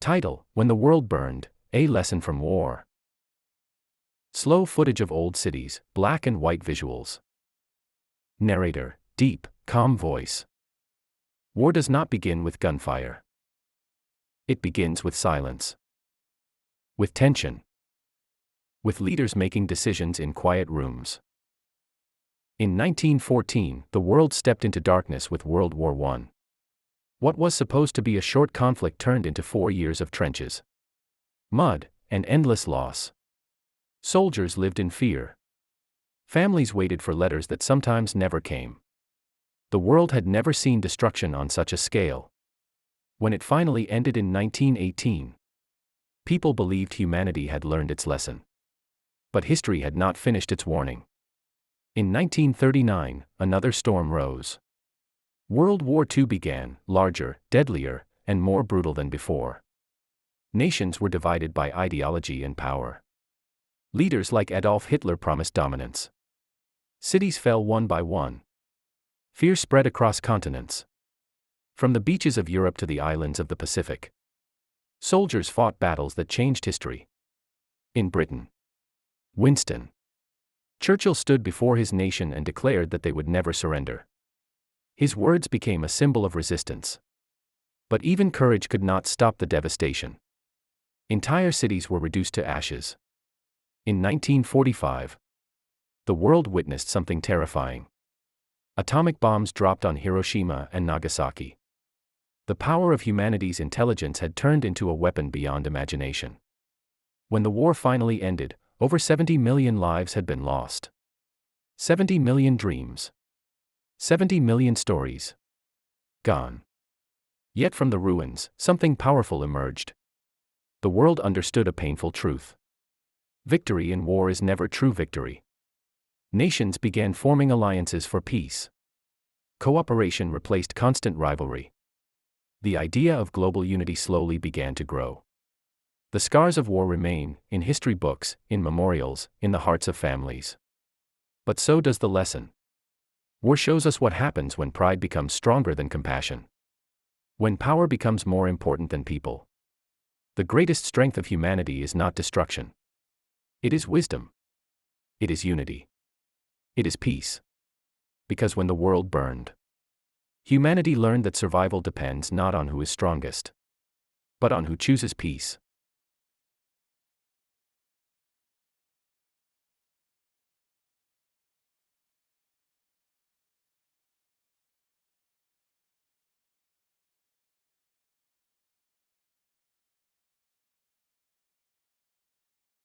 Title: When the World Burned, A Lesson from War. Slow footage of old cities, black and white visuals. Narrator: deep, calm voice. War does not begin with gunfire. It begins with silence. With tension. With leaders making decisions in quiet rooms. In 1914, the world stepped into darkness with World War I. What was supposed to be a short conflict turned into 4 years of trenches, mud, and endless loss. Soldiers lived in fear. Families waited for letters that sometimes never came. The world had never seen destruction on such a scale. When it finally ended in 1918, people believed humanity had learned its lesson. But history had not finished its warning. In 1939, another storm rose. World War II began, larger, deadlier, and more brutal than before. Nations were divided by ideology and power. Leaders like Adolf Hitler promised dominance. Cities fell one by one. Fear spread across continents. From the beaches of Europe to the islands of the Pacific. Soldiers fought battles that changed history. In Britain, Winston Churchill stood before his nation and declared that they would never surrender. His words became a symbol of resistance. But even courage could not stop the devastation. Entire cities were reduced to ashes. In 1945, the world witnessed something terrifying. Atomic bombs dropped on Hiroshima and Nagasaki. The power of humanity's intelligence had turned into a weapon beyond imagination. When the war finally ended, over 70 million lives had been lost. 70 million dreams. 70 million stories. Gone. Yet from the ruins, something powerful emerged. The world understood a painful truth. Victory in war is never true victory. Nations began forming alliances for peace. Cooperation replaced constant rivalry. The idea of global unity slowly began to grow. The scars of war remain, in history books, in memorials, in the hearts of families. But so does the lesson. War shows us what happens when pride becomes stronger than compassion. When power becomes more important than people. The greatest strength of humanity is not destruction. It is wisdom. It is unity. It is peace. Because when the world burned, humanity learned that survival depends not on who is strongest, but on who chooses peace.